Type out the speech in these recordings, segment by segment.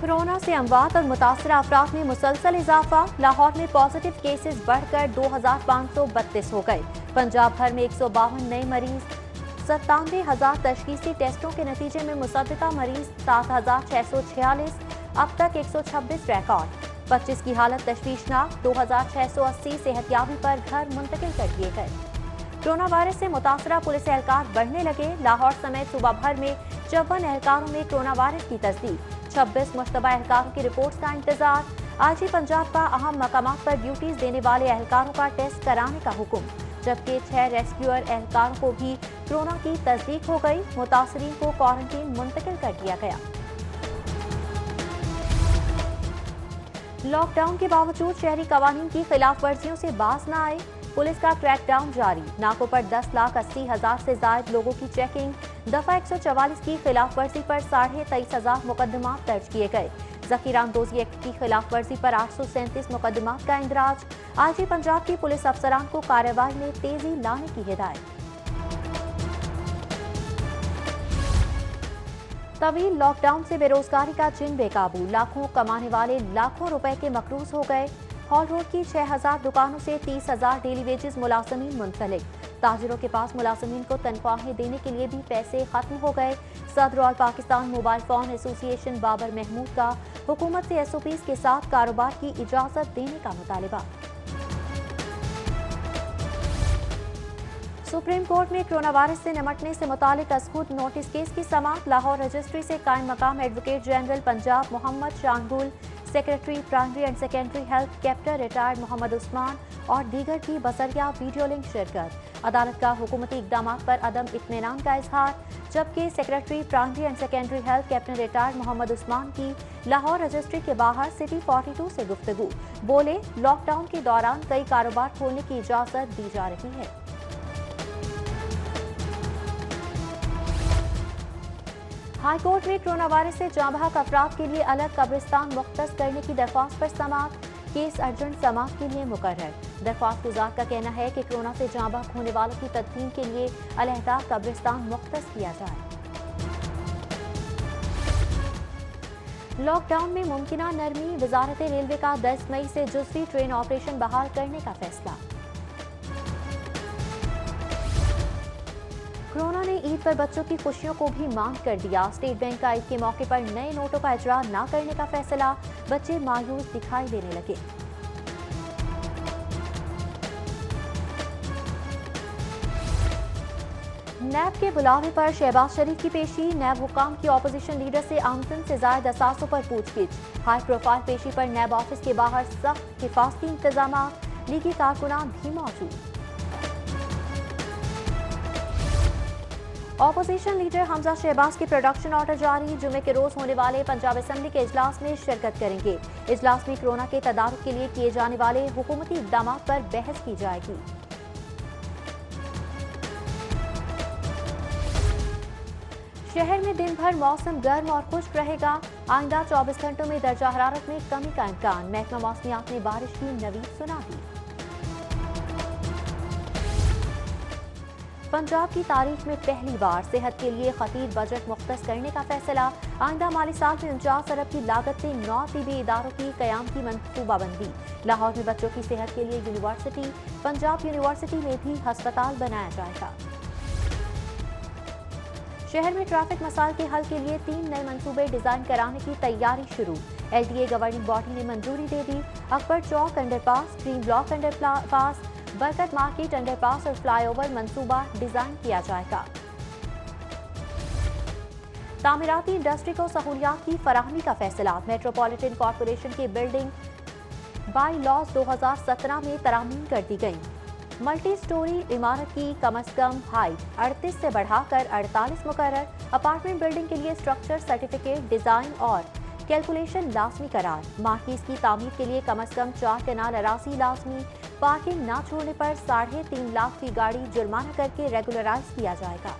Corona से अमवात और मुतासरा अफराद में मुसलसल इजाफा। लाहौर में पॉजिटिव केसेस बढ़कर 2532 हो गए। पंजाब भर में 152 नए मरीज। 97,000 तशखीसी टेस्टों के नतीजे में मुसद्दका मरीज 7,646। अब तक 126 रिकॉर्ड। 25 की हालत तशवीशनाक। 2,680 सेहतियाबी पर घर मुंतकिल कर दिए गए। कोरोना वायरस से मुतासरा पुलिस एहलकार बढ़ने लगे। लाहौर समेत सूबा भर में 54 एहलकारों में कोरोना वायरस की तस्दीक। 26 मुश्तबा एहलकारों की रिपोर्ट का इंतजार। आईजी पंजाब का अहम मकामात पर ड्यूटीज देने वाले एहलकारों का टेस्ट कराने का हुक्म, जबकि 6 रेस्क्यूअर एहलकारों को भी कोरोना की तस्दीक हो गई। मुतासरीन को क्वारंटीन मुंतकिल कर दिया गया। लॉकडाउन के बावजूद शहरी कवानीन की खिलाफ वर्जियों से बाज न आए। पुलिस का क्रैकडाउन जारी। नाकों पर 10,80,000 से ज्यादा लोगों की चेकिंग। दफा 144 की खिलाफ वर्जी पर 23,500 मुकदमा दर्ज किए गए। जखीरा अंदोजी एक्ट की खिलाफ वर्जी पर 837 मुकदमा का इंदराज। आईजी पंजाब की पुलिस अफसरान को कार्रवाई में तेजी लाने की हिदायत। तवील लॉकडाउन से बेरोजगारी का जिन बेकाबू। लाखों कमाने वाले लाखों रुपए के मकरूज हो गए। हॉल रोड की 6,000 दुकानों से 30,000 डेली वेजेस मुलाजमीन मुंसलिक। ताजिरों के पास मुलाजमीन को तनख्वाहें देने के लिए भी पैसे खत्म हो गए। सदर all Pakistan mobile phone association Babar Mahmood का हुकूमत से SOPs के साथ कारोबार की इजाजत देने का मुतालिबा। सुप्रीम कोर्ट में कोरोना वायरस से निपटने से मुतालिक असखुद नोटिस केस की समाअत। लाहौर रजिस्ट्री से कायम मकाम advocate general Punjab Mohammad Shangul, secretary primary and secondary health captain retired Mohammad Usman और दीगर की बसरिया वीडियो लिंक शिरकत। अदालत का हुकूमती इकदाम पर अदम इत्मीनान का इजहार, जबकि secretary primary and secondary health captain retired Mohammad Usman की लाहौर रजिस्ट्री के बाहर सिटी 42 से गुफ्तगू। बोले, लॉकडाउन के दौरान कई कारोबार खोलने की इजाजत दी जा रही है। हाई कोर्ट में कोरोना वायरस से जाँ बहक अफराद के लिए अलग कब्रिस्तान मुख्तस करने की दरख्वास्त पर समाअत। केस अर्जेंट समाअत के लिए मुकर्रर। दरख्वास्त गुजार का कहना है कि कोरोना से जाँ बहक होने वालों की तदफीन के लिए अलहदा कब्रिस्तान मुख्तस किया जाए। लॉकडाउन में मुमकिना नरमी। वजारत रेलवे का 10 मई से जुज़वी ट्रेन ऑपरेशन बहाल करने का फैसला। कोरोना ने ईद पर बच्चों की खुशियों को भी मांद कर दिया। स्टेट बैंक का ईद के मौके पर नए नोटों का इजरा न करने का फैसला। बच्चे मायूस दिखाई देने लगे। नैब के बुलावे पर शहबाज शरीफ की पेशी। नैब हुकाम की ऑपोजिशन लीडर से आमदन से जायद असासों पर पूछगिछ। हाई प्रोफाइल पेशी पर नैब ऑफिस के बाहर सख्त हिफाजती इंतजाम। लीगी कारकुनान भी मौजूद। ऑपोजिशन लीडर हमजा शहबाज की प्रोडक्शन ऑर्डर जारी। जुमे के रोज होने वाले पंजाब असेंबली के इजलास में शिरकत करेंगे। इजलास में कोरोना के तदारुक के लिए किए जाने वाले हुकूमती इकदाम पर बहस की जाएगी। शहर में दिन भर मौसम गर्म और खुश्क रहेगा। आइंदा 24 घंटों में दर्जा हरारत में कमी का इम्कान। महकमा मौसमियात ने बारिश की नवीद सुना दी। पंजाब की तारीख में पहली बार सेहत के लिए खतीर बजट मुख्तस करने का फैसला। आइंदा माली साल में 49 अरब की लागत से 9 तिबी इदारों की कयाम की मनसूबाबंदी। लाहौर में बच्चों की सेहत के लिए यूनिवर्सिटी। पंजाब यूनिवर्सिटी में भी अस्पताल बनाया जाएगा। शहर में ट्रैफिक मसाइल के हल के लिए 3 नए मंसूबे डिजाइन कराने की तैयारी शुरू। LTA गवर्निंग बॉडी ने मंजूरी दे दी। अकबर चौक अंडरपास, ग्रीन ब्लॉक अंडरपास, बरकत मार्केट अंडरपास और फ्लाईओवर मंसूबा डिजाइन किया जाएगा। तामीराती इंडस्ट्री को सहूलियात की फराहमी का फैसला। मेट्रोपॉलिटन कॉरपोरेशन की बिल्डिंग बाई लॉज 2017 में तरामीम कर दी गई। मल्टी स्टोरी इमारत की कम अज कम हाइट 38 से बढ़ाकर 48 मुकर्रर। अपार्टमेंट बिल्डिंग के लिए स्ट्रक्चर सर्टिफिकेट, डिजाइन और कैलकुलेशन लाजमी करार। मार्किज की तामीर के लिए कम अज कम 4 कनाल अराजी लाजमी। पार्किंग न छोड़ने पर 3.5 लाख की गाड़ी जुर्माना करके रेगुलराइज किया जाएगा।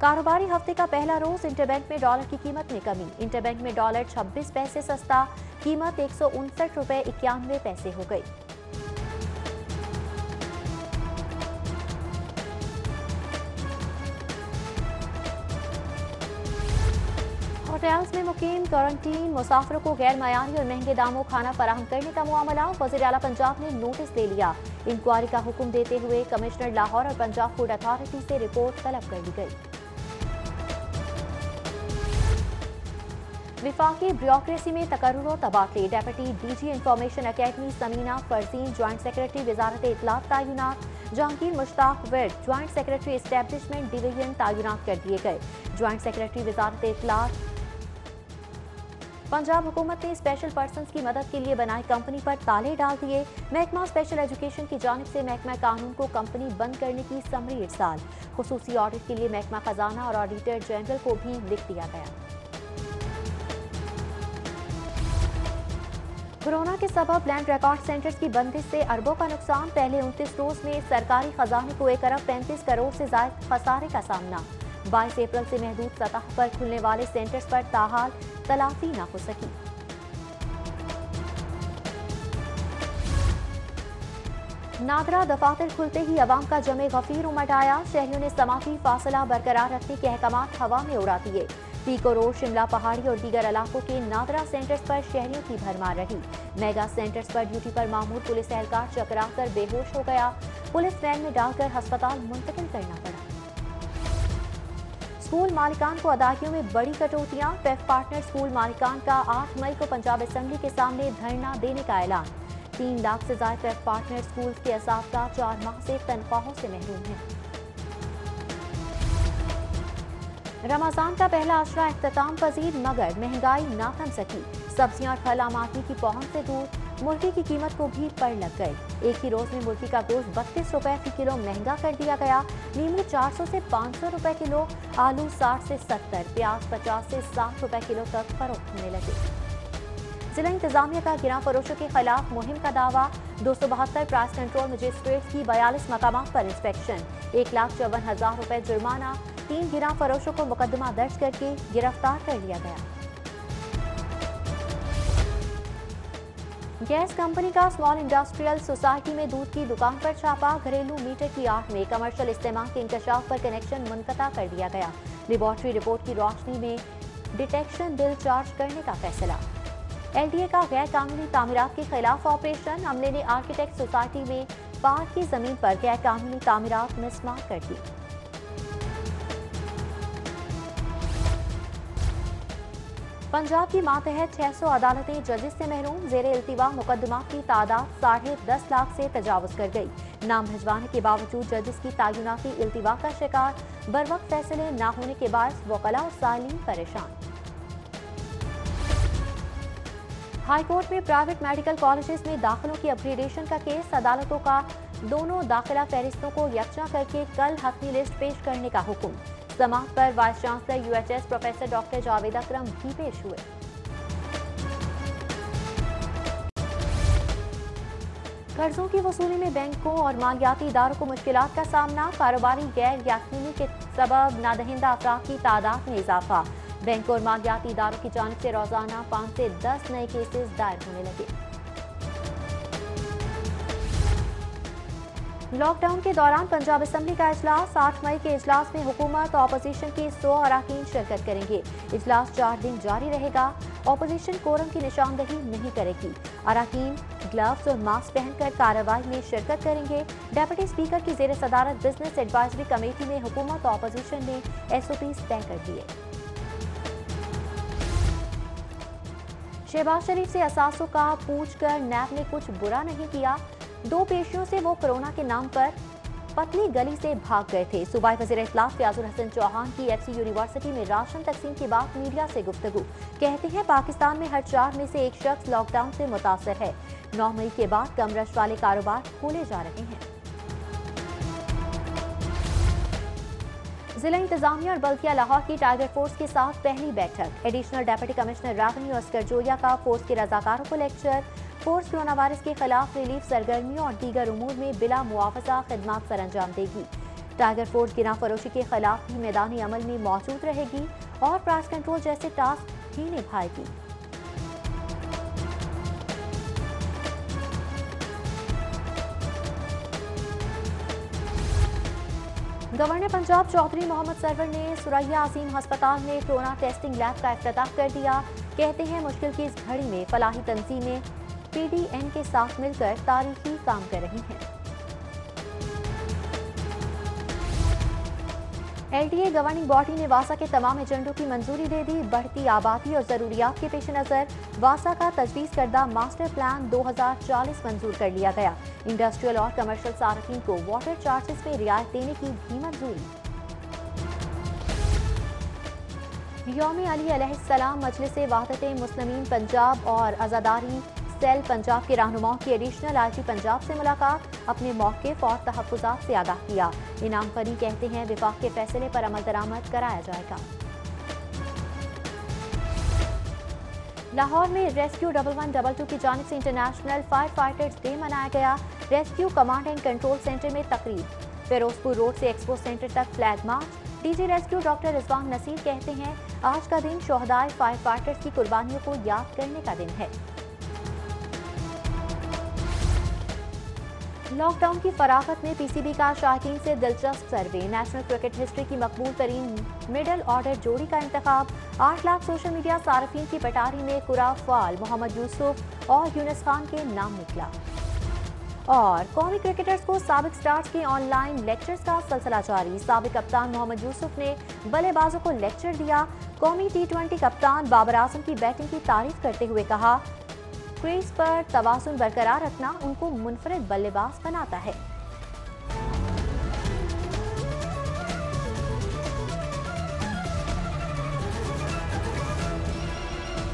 कारोबारी हफ्ते का पहला रोज इंटरबैंक में डॉलर की कीमत में कमी। इंटरबैंक में डॉलर 26 पैसे सस्ता। कीमत 159 रुपए 91 पैसे हो गई। होटल्स में मुकीम क्वारंटीन मुसाफिरों को गैर मयारी और महंगे दामों खाना फराहम करने का मामला। वज़ीर आला पंजाब ने नोटिस ले लिया। इंक्वायरी का हुक्म देते हुए कमिश्नर लाहौर और पंजाब फूड अथॉरिटी से रिपोर्ट तलब कर ली गई। विफाकी ब्यूरोक्रेसी में तकर्रुर और तबादले। Deputy DG information academy Samina Farzeen joint secretary वजारत इत्तलात तैनात। Jahangir Mushtaq Wird joint secretary establishment division तैनात कर दिए गए। ज्वाइंट सेक्रेटरी वजारत इत्तलात। पंजाब हुकूमत ने स्पेशल पर्सन की मदद के लिए बनाई कंपनी पर ताले डाल दिए। महकमा स्पेशल एजुकेशन की जानिब से महकमा कानून को कंपनी बंद करने की समरी इरसाल। खुसूसी ऑडिट के लिए महकमा खजाना और ऑडिटर जनरल को भी लिख दिया गया। कोरोना के सबब लैंड रिकॉर्ड सेंटर्स की बंदिश से अरबों का नुकसान। पहले 29 रोज में सरकारी खजाने को 1 अरब 35 करोड़ से ज्यादा खसारे का सामना। 22 अप्रैल से महदूद सतह पर खुलने वाले सेंटर्स पर ताहाल तलाफी न हो सकी। नादरा दफातर खुलते ही अवाम का जमे गफीर उमड़ आया। शहरियों ने समाती फासला बरकरार रखने के अहकामात हवा में उड़ा दिए। पीको रोड, शिमला पहाड़ी और दीगर इलाकों के नादरा सेंटर्स पर शहरियों की भरमार रही। मेगा सेंटर्स पर ड्यूटी पर मामूर पुलिस एहलकार चकराकर बेहोश हो गया। पुलिस वैन में डालकर अस्पताल मुंतकिल करना पड़ा। स्कूल मालिकान को अदायगियों में बड़ी कटौतियां। पेफ पार्टनर स्कूल मालिकान का 8 मई को पंजाब असेंबली के सामने धरना देने का ऐलान। 3 लाख से ज्यादा पेफ पार्टनर स्कूल के असातिज़ा 4 माह से तनख्वाहों से महरूम हैं। रमजान का पहला अशरा इख्तिताम पजीर मगर महंगाई ना थम सकी। सब्जियां और फल आम आदमी की पहुंच से दूर। मुर्गी की कीमत को भी पड़ लग गए। एक ही रोज में मुर्गी का गोश्त 32 रुपए फी किलो महंगा कर दिया गया। नींबू 400 से 500 रुपए किलो, आलू 60 से 70, प्याज 50 से 60 रुपए किलो तक फरोख्त होने लगे। जिला इंतजामिया का गिरा फरोशों के खिलाफ मुहिम का दावा। 272 प्राइस कंट्रोल मजिस्ट्रेट की 42 मकामात पर इंस्पेक्शन। 1,54,000 रुपए जुर्माना। 3 गिरा फरोशों को मुकदमा दर्ज करके गिरफ्तार कर लिया गया। गैस कंपनी का स्मॉल इंडस्ट्रियल सोसाइटी में दूध की दुकान पर छापा। घरेलू मीटर की आड़ में कमर्शियल इस्तेमाल के इंकशाफ पर कनेक्शन मुनक़ता कर दिया गया। लेबॉर्ट्री रिपोर्ट की रोशनी में डिटेक्शन बिल चार्ज करने का फैसला। LDA का गैर कानूनी तामीरात के खिलाफ ऑपरेशन। अमले ने आर्किटेक्ट सोसाइटी में पार्क की जमीन पर गैर कानूनी तामीरात मिसमार कर दी। पंजाब की मातहत 600 अदालतें जजिस से महरूम। जेरे इल्तिवा मुकदमा की तादाद 10.5 लाख से तजावुज कर गई। नाम भिजवाने के बावजूद जजिस की तयनाती इल्तिवा का शिकार। बर वक्त फैसले न होने के बाद वकला और सालीन परेशान। हाईकोर्ट में प्राइवेट मेडिकल कॉलेजेस में दाखिलों की अपग्रेडेशन का केस। अदालतों का दोनों दाखिला फहरिस्तों को यकजा करके कल हतमी लिस्ट पेश करने का हुक्म। समाअत पर vice chancellor UHS professor doctor Javed Akram भी पेश हुए। कर्जों की वसूली में बैंकों और मालियाती इदारों को मुश्किलात का सामना। कारोबारी गैर यकीनी के सबब नादहिंदा अफराद की तादाद में इजाफा। बैंकों और मालियाती इदारों की जानिब से रोजाना 5 से 10 नए केसेस दायर होने लगे। लॉकडाउन के दौरान पंजाब असेंबली का इजलास। 8 मई के इजलास में हुकूमत और अपोजिशन के 100 अरकान शिरकत करेंगे। इजलास 4 दिन जारी रहेगा। अपोजिशन कोरम की निशानदही नहीं करेगी। अरकान ग्लव्स और मास्क पहनकर कार्रवाई में शिरकत करेंगे। डेप्यूटी स्पीकर की जेर सदारत बिजनेस एडवाइजरी कमेटी में हुकूमत और अपोजिशन ने SOPs तय कर दिए। शहबाज शरीफ से असासों का पूछकर नैब ने कुछ बुरा नहीं किया। 2 पेशियों से वो कोरोना के नाम पर पतली गली से भाग गए थे। सूबाई वज़ीर इत्तलाफ फ़याज़ुल हसन चौहान की FC यूनिवर्सिटी में राशन तकसीम के बाद मीडिया से गुफ्तगू। कहते हैं पाकिस्तान में हर 4 में से 1 शख्स लॉकडाउन से मुतासर है। 9 मई के बाद कम रश वाले कारोबार खोले जा रहे हैं। जिला इंतजामिया और बल्दिया लाहौर की टाइगर फोर्स के साथ पहली बैठक। एडिशनल डेप्यूटी कमिश्नर रागनी और अस्कर जोया का फोर्स के रजाकारों को लेक्चर। फोर्स कोरोना वायरस के खिलाफ रिलीफ सरगर्मियों और दीगर उमूर में बिला मुआवजा खिदमात सर अंजाम देगी। टाइगर फोर्स गिरा फरोशी के खिलाफ भी मैदानी अमल में मौजूद रहेगी और प्राइस कंट्रोल जैसे टास्क भी निभाएगी। गवर्नर पंजाब चौधरी मोहम्मद सरवर ने सुरैया अजीम अस्पताल में कोरोना टेस्टिंग लैब का इफ्तिताह कर दिया। कहते हैं मुश्किल की इस घड़ी में फलाही तंजीमें PDN के साथ मिलकर तारीखी काम कर रही हैं। LDA गवर्निंग बॉडी ने वासा के तमाम एजेंडों की मंजूरी दे दी। बढ़ती आबादी और जरूरियात के पेश नजर वासा का तजवीज़ करदा मास्टर प्लान 2040 मंजूर कर लिया गया। इंडस्ट्रियल और कमर्शियल सार्फिन को वाटर चार्जेस में रियायत देने की भी मंजूरी। यौम अली अलैहिस्सलाम मजलिस वहदत मुस्लिमीन पंजाब और आज़ादारी सेल पंजाब के रहनुमाओं की एडिशनल IG पंजाब से मुलाकात, अपने मौक़िफ़ और तहफ़्फ़ुज़ात से आगाह किया। इनाम फरी कहते हैं विफाक के फैसले पर अमल दरामद कराया जाएगा। लाहौर में रेस्क्यू 1112 की जानिब से इंटरनेशनल फायर फाइटर्स डे मनाया गया। Rescue command and control center में तकरीब, फिरोजपुर रोड से एक्सपो सेंटर तक flag march. DG rescue doctor Rizwan Naseer कहते हैं आज का दिन शोहदाए फायर फाइटर्स की कुर्बानियों को याद करने का दिन है। लॉकडाउन की फरागत में PCB का शायकीन से दिलचस्प सर्वे, नेशनल क्रिकेट हिस्ट्री की मकबूल तरीन मिडल ऑर्डर जोड़ी का इंतखाब। 8 लाख सोशल मीडिया सार्फिन की पटारी में कुराफाल मोहम्मद यूसुफ और यूनुस खान के नाम निकला। और कौमी क्रिकेटर्स को साबिक स्टार्स के ऑनलाइन लेक्चर्स का सिलसिला जारी। साबिक कप्तान मोहम्मद यूसुफ ने बल्लेबाजों को लेक्चर दिया। कौमी T20 कप्तान बाबर आजम की बैटिंग की तारीफ करते हुए कहा क्रीज पर तवाज़ुन बरकरार रखना उनको मुनफरिद बल्लेबाज बनाता है।